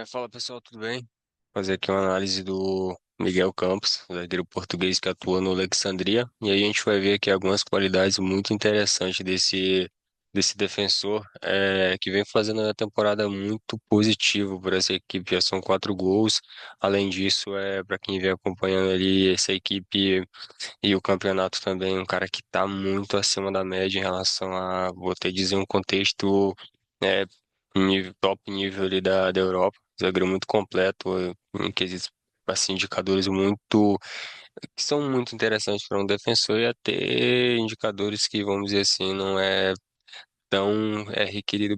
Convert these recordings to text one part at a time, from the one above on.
Fala pessoal, tudo bem? Fazer aqui uma análise do Miguel Campos, zagueiro português que atua no Alexandria, e aí a gente vai ver aqui algumas qualidades muito interessantes desse defensor, que vem fazendo uma temporada muito positiva por essa equipe, já são 4 gols. Além disso, para quem vem acompanhando ali essa equipe e o campeonato também, um cara que está muito acima da média em relação a, vou até dizer, um contexto é, top nível ali da Europa. Zagueiro muito completo, em quesitos, assim, indicadores que são muito interessantes para um defensor e até indicadores que, vamos dizer assim, não é tão requerido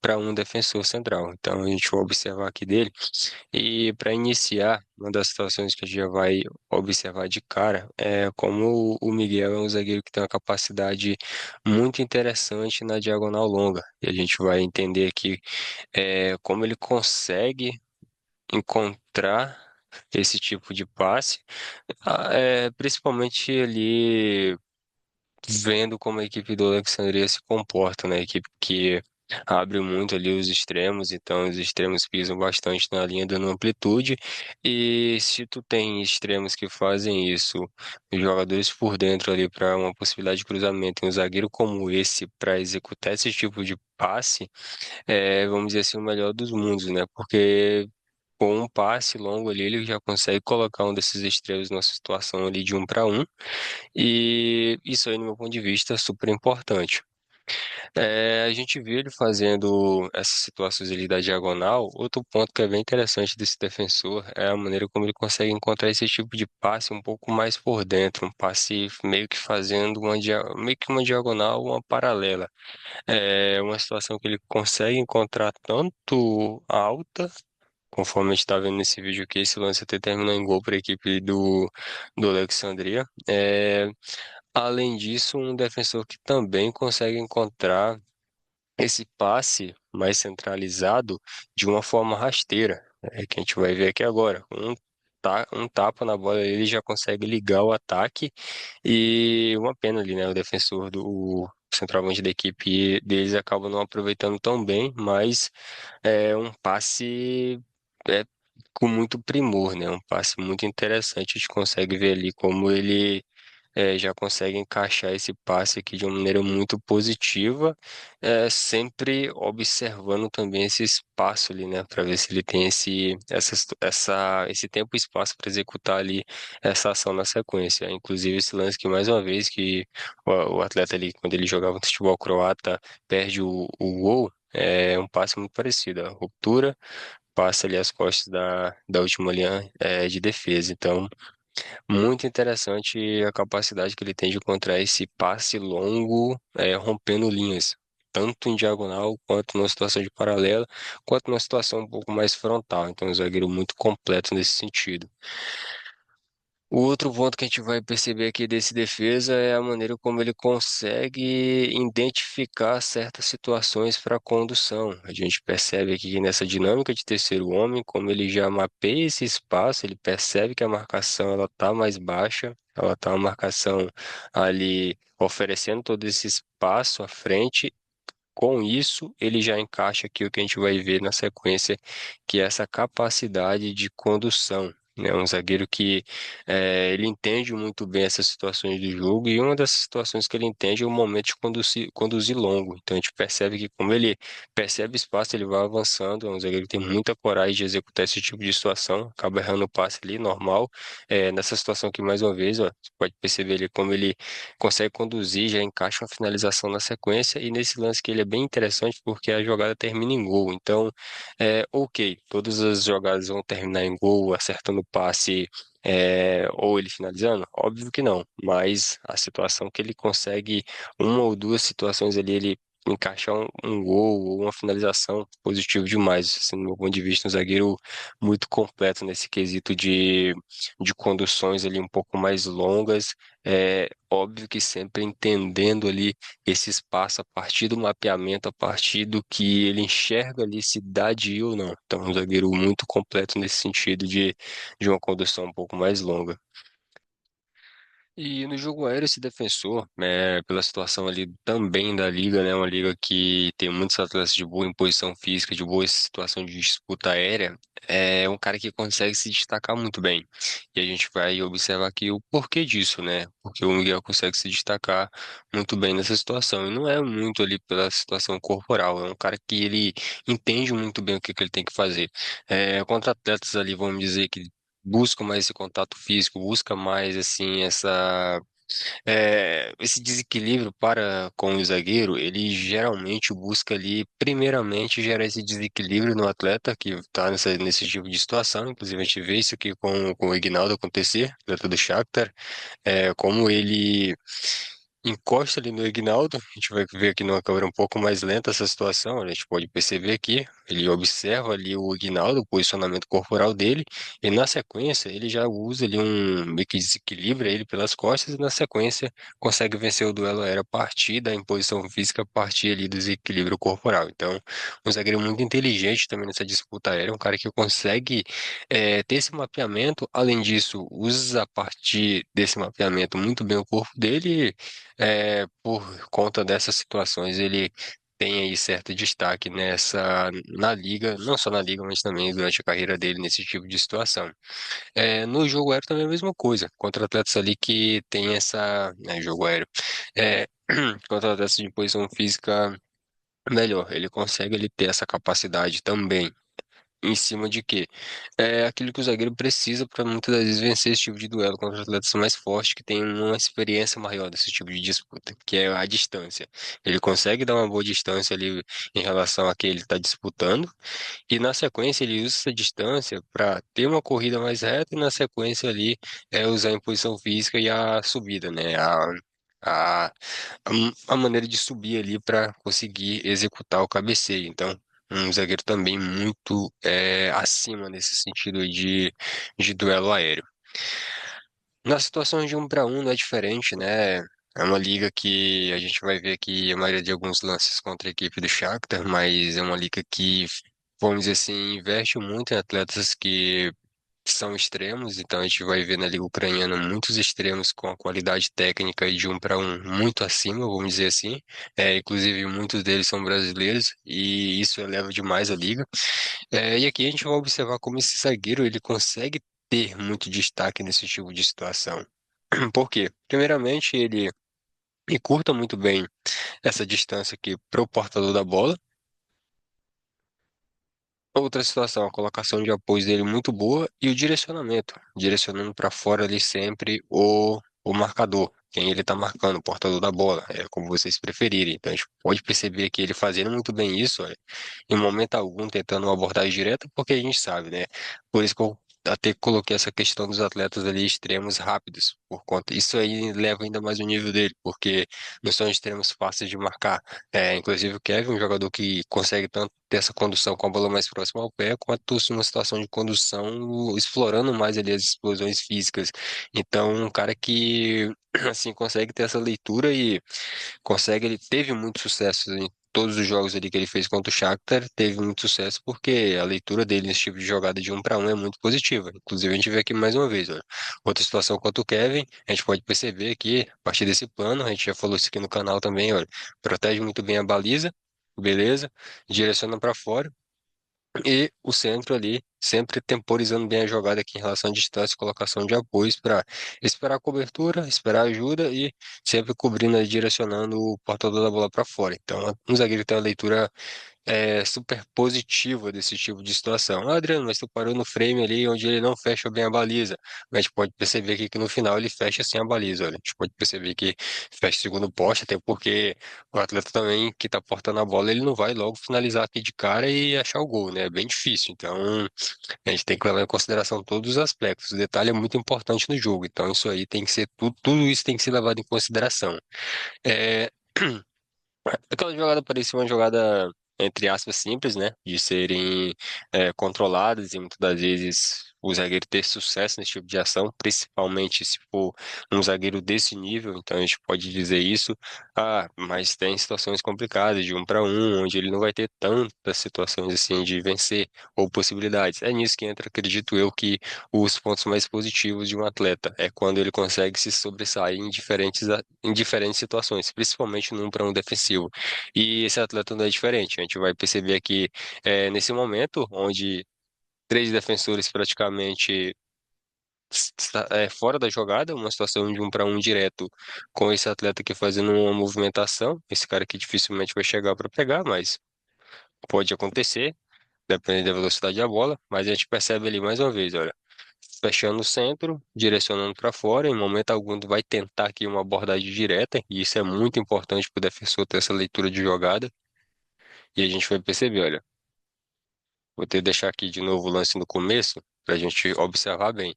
para um defensor central. Então a gente vai observar aqui dele. E para iniciar, uma das situações que a gente já vai observar de cara é como o Miguel é um zagueiro que tem uma capacidade muito interessante na diagonal longa. E a gente vai entender aqui como ele consegue encontrar esse tipo de passe, principalmente ali vendo como a equipe do Alexandria se comporta, né? Equipe que abre muito ali os extremos, então os extremos pisam bastante na linha dando amplitude, e se tu tem extremos que fazem isso, os jogadores por dentro ali para uma possibilidade de cruzamento, e um zagueiro como esse para executar esse tipo de passe, vamos dizer assim, o melhor dos mundos, né? Porque com um passe longo ali, ele já consegue colocar um desses extremos numa situação ali de 1 para 1, e isso aí, no meu ponto de vista, é super importante. A gente viu ele fazendo essas situações ali da diagonal. Outro ponto que é bem interessante desse defensor é a maneira como ele consegue encontrar esse tipo de passe um pouco mais por dentro, um passe meio que fazendo meio que uma diagonal, uma paralela. É uma situação que ele consegue encontrar tanto alta, conforme a gente está vendo nesse vídeo aqui, esse lance até terminou em gol para a equipe do Alexandria. Além disso, um defensor que também consegue encontrar esse passe mais centralizado de uma forma rasteira, que a gente vai ver aqui agora. Um tapa na bola, ele já consegue ligar o ataque, e uma pena ali, né? O defensor o centroavante da equipe deles acaba não aproveitando tão bem, mas é um passe é, com muito primor, né? Um passe muito interessante. A gente consegue ver ali como ele já consegue encaixar esse passe aqui de uma maneira muito positiva, sempre observando também esse espaço ali, né, para ver se ele tem esse tempo e espaço para executar ali essa ação na sequência. Inclusive esse lance que, mais uma vez, que o atleta ali, quando ele jogava no futebol croata, perde o gol, é um passe muito parecido, a ruptura, passa ali as costas da última linha de defesa. Então, muito interessante a capacidade que ele tem de encontrar esse passe longo, rompendo linhas, tanto em diagonal, quanto numa situação de paralela, quanto numa situação um pouco mais frontal. Então, é um zagueiro muito completo nesse sentido. O outro ponto que a gente vai perceber aqui desse defesa é a maneira como ele consegue identificar certas situações para condução. A gente percebe aqui nessa dinâmica de terceiro homem, como ele já mapeia esse espaço, ele percebe que a marcação ela está mais baixa, ela está uma marcação ali oferecendo todo esse espaço à frente. Com isso, ele já encaixa aqui o que a gente vai ver na sequência, que é essa capacidade de condução. Né? Um zagueiro que ele entende muito bem essas situações do jogo, e uma dessas situações que ele entende é o momento de conduzir longo. Então a gente percebe que, como ele percebe espaço, ele vai avançando. É um zagueiro que tem muita coragem de executar esse tipo de situação, acaba errando o passe ali, normal. Nessa situação aqui, mais uma vez, ó, você pode perceber ali como ele consegue conduzir, já encaixa uma finalização na sequência, e nesse lance que ele é bem interessante porque a jogada termina em gol. Então, ok, todas as jogadas vão terminar em gol, acertando o passe, ou ele finalizando? Óbvio que não, mas a situação que ele consegue, uma ou duas situações ali, ele encaixar um gol ou uma finalização, positivo demais, assim, do meu ponto de vista, um zagueiro muito completo nesse quesito de conduções ali um pouco mais longas, óbvio que sempre entendendo ali esse espaço a partir do mapeamento, a partir do que ele enxerga ali, se dá de ir ou não. Então, um zagueiro muito completo nesse sentido de uma condução um pouco mais longa. E no jogo aéreo, esse defensor, pela situação ali também da liga, né, uma liga que tem muitos atletas de boa imposição física, de boa situação de disputa aérea, é um cara que consegue se destacar muito bem. E a gente vai observar aqui o porquê disso, né? Porque o Miguel consegue se destacar muito bem nessa situação. E não é muito ali pela situação corporal, é um cara que ele entende muito bem o que que ele tem que fazer. Contra atletas ali, vamos dizer que busca mais esse contato físico, busca mais assim esse desequilíbrio para com o zagueiro, ele geralmente busca ali, primeiramente, gerar esse desequilíbrio no atleta que está nesse tipo de situação. Inclusive, a gente vê isso aqui com o Ignaldo acontecer, atleta do Shakhtar, como ele encosta ali no Ignaldo. A gente vai ver aqui numa câmera um pouco mais lenta essa situação. A gente pode perceber aqui, ele observa ali o Ignaldo, o posicionamento corporal dele, e na sequência ele já usa ali um meio que desequilibra ele pelas costas, e na sequência consegue vencer o duelo aéreo a partir da imposição física, a partir ali do desequilíbrio corporal. Então, um zagueiro muito inteligente também nessa disputa aérea, um cara que consegue ter esse mapeamento. Além disso, usa a partir desse mapeamento muito bem o corpo dele. Por conta dessas situações, ele tem aí certo destaque na liga, não só na liga, mas também durante a carreira dele nesse tipo de situação. No jogo aéreo também é a mesma coisa, contra atletas ali que tem jogo aéreo, é, contra atletas de posição física melhor, ele consegue ele ter essa capacidade também. Em cima de quê? É aquilo que o zagueiro precisa para muitas das vezes vencer esse tipo de duelo contra atletas mais fortes que têm uma experiência maior desse tipo de disputa, que é a distância. Ele consegue dar uma boa distância ali em relação a quem ele está disputando, e na sequência ele usa essa distância para ter uma corrida mais reta, e na sequência ali usar a imposição física e a subida, né? A, a maneira de subir ali para conseguir executar o cabeceio. Então, um zagueiro também muito acima nesse sentido aí de duelo aéreo. Na situação de 1-1 não é diferente, né? É uma liga que a gente vai ver aqui a maioria de alguns lances contra a equipe do Shakhtar, mas é uma liga que, vamos dizer assim, investe muito em atletas que são extremos, então a gente vai ver na Liga Ucraniana muitos extremos com a qualidade técnica aí de 1-1 muito acima, vamos dizer assim. Inclusive muitos deles são brasileiros e isso eleva demais a liga. E aqui a gente vai observar como esse zagueiro ele consegue ter muito destaque nesse tipo de situação. Por quê? Primeiramente, ele encurta muito bem essa distância aqui para o portador da bola. Outra situação, a colocação de apoio dele muito boa e o direcionamento, direcionando para fora ali sempre o marcador, quem ele está marcando, o portador da bola, como vocês preferirem. Então a gente pode perceber que ele fazendo muito bem isso, em momento algum tentando uma abordagem direta, porque a gente sabe, né? Por isso que eu até coloquei essa questão dos atletas ali extremos rápidos, por conta. Isso aí leva ainda mais o nível dele, porque não são extremos fáceis de marcar. Inclusive o Kevin, um jogador que consegue tanto ter essa condução com a bola mais próxima ao pé, quanto numa situação de condução, explorando mais ali as explosões físicas. Então, um cara que assim consegue ter essa leitura e consegue, ele teve muito sucesso em todos os jogos ali que ele fez contra o Shakhtar, teve muito sucesso porque a leitura dele nesse tipo de jogada de 1-1 é muito positiva. Inclusive, a gente vê aqui mais uma vez, olha. Outra situação contra o Kevin, a gente pode perceber aqui, a partir desse plano, a gente já falou isso aqui no canal também, olha, protege muito bem a baliza, beleza? Direciona para fora. E o centro ali, sempre temporizando bem a jogada aqui em relação à distância e colocação de apoios para esperar a cobertura, esperar a ajuda e sempre cobrindo e direcionando o portador da bola para fora. Então, um zagueiro tem uma leitura super positiva desse tipo de situação. Adriano, mas tu parou no frame ali onde ele não fecha bem a baliza. Mas a gente pode perceber aqui que no final ele fecha sem a baliza. Olha. A gente pode perceber que fecha o segundo poste, até porque o atleta também que tá portando a bola, ele não vai logo finalizar aqui de cara e achar o gol, né? É bem difícil. Então, a gente tem que levar em consideração todos os aspectos. O detalhe é muito importante no jogo. Então, isso aí tem que ser, tudo isso tem que ser levado em consideração. É, Aquela jogada parecia uma jogada, entre aspas, simples, né? De serem controladas e muitas das vezes o zagueiro ter sucesso nesse tipo de ação, principalmente se for um zagueiro desse nível, então a gente pode dizer isso. Ah, mas tem situações complicadas de 1-1, onde ele não vai ter tantas situações assim de vencer ou possibilidades. É nisso que entra, acredito eu, que os pontos mais positivos de um atleta é quando ele consegue se sobressair em diferentes situações, principalmente no 1-1 defensivo. E esse atleta não é diferente. A gente vai perceber aqui, nesse momento, onde três defensores praticamente fora da jogada, uma situação de 1-1 direto, com esse atleta aqui fazendo uma movimentação. Esse cara aqui dificilmente vai chegar para pegar, mas pode acontecer, dependendo da velocidade da bola. Mas a gente percebe ali mais uma vez, olha, fechando o centro, direcionando para fora. Em momento algum, vai tentar aqui uma abordagem direta, e isso é muito importante para o defensor ter essa leitura de jogada. E a gente vai perceber, olha, vou ter que deixar aqui de novo o lance no começo, para a gente observar bem.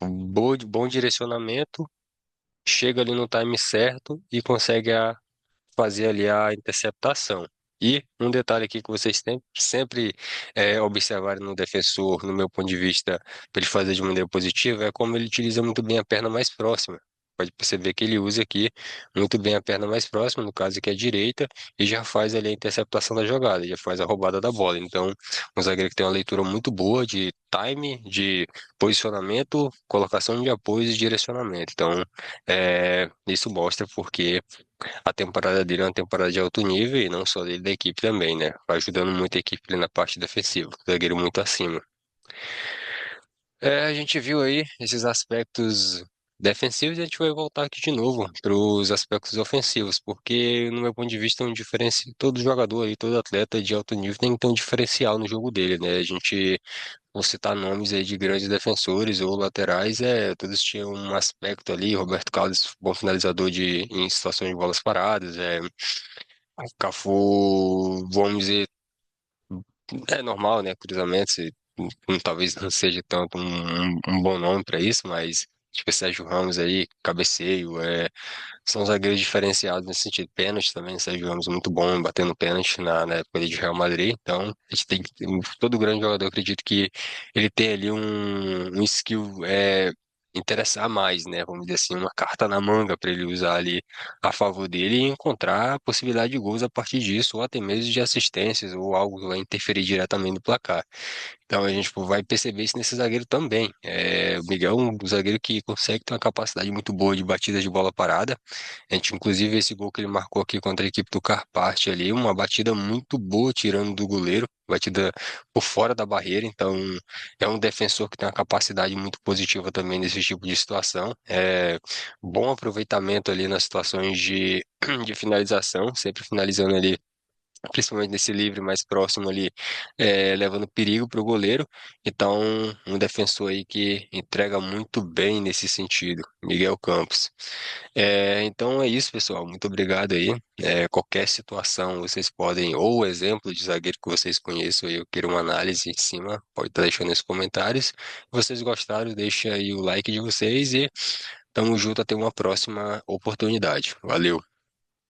Bom direcionamento, chega ali no time certo e consegue fazer ali a interceptação. E um detalhe aqui que vocês têm sempre observarem no defensor, no meu ponto de vista, para ele fazer de maneira positiva, é como ele utiliza muito bem a perna mais próxima. Pode perceber que ele usa aqui muito bem a perna mais próxima, no caso aqui a direita, e já faz ali a interceptação da jogada, já faz a roubada da bola. Então, um zagueiro que tem uma leitura muito boa de time, de posicionamento, colocação de apoio e direcionamento. Então, isso mostra porque a temporada dele é uma temporada de alto nível e não só dele, da equipe também, né? Vai ajudando muito a equipe ali na parte defensiva, zagueiro muito acima. A gente viu aí esses aspectos defensivos e a gente vai voltar aqui de novo para os aspectos ofensivos, porque, no meu ponto de vista, todo jogador aí, todo atleta de alto nível tem que ter um diferencial no jogo dele, né? A gente, vou citar nomes aí de grandes defensores ou laterais, todos tinham um aspecto ali, Roberto Carlos, bom finalizador em situações de bolas paradas, Cafu, vamos dizer, é normal, né? Cruzamentos, talvez não seja tanto um bom nome para isso, mas tipo Sérgio Ramos aí, cabeceio, são zagueiros diferenciados nesse sentido. Pênalti também, Sérgio Ramos muito bom batendo pênalti na época ali de Real Madrid. Então, a gente tem todo grande jogador, eu acredito que ele tem ali um skill interessar mais, né? Vamos dizer assim, uma carta na manga para ele usar ali a favor dele e encontrar a possibilidade de gols a partir disso, ou até mesmo de assistências ou algo que vai interferir diretamente no placar. Então a gente tipo, vai perceber isso nesse zagueiro também. O Miguel é um zagueiro que consegue ter uma capacidade muito boa de batida de bola parada. A gente, inclusive, esse gol que ele marcou aqui contra a equipe do Karpat ali, uma batida muito boa tirando do goleiro, batida por fora da barreira. Então é um defensor que tem uma capacidade muito positiva também nesse tipo de situação. Bom aproveitamento ali nas situações de finalização, sempre finalizando ali principalmente nesse livre mais próximo ali, levando perigo para o goleiro. Então, um defensor aí que entrega muito bem nesse sentido, Miguel Campos. Então é isso, pessoal. Muito obrigado aí. Qualquer situação, vocês podem, ou exemplo de zagueiro que vocês conheçam, eu quero uma análise em cima, pode estar deixando nos comentários. Se vocês gostaram, deixa aí o like de vocês e tamo junto até uma próxima oportunidade. Valeu!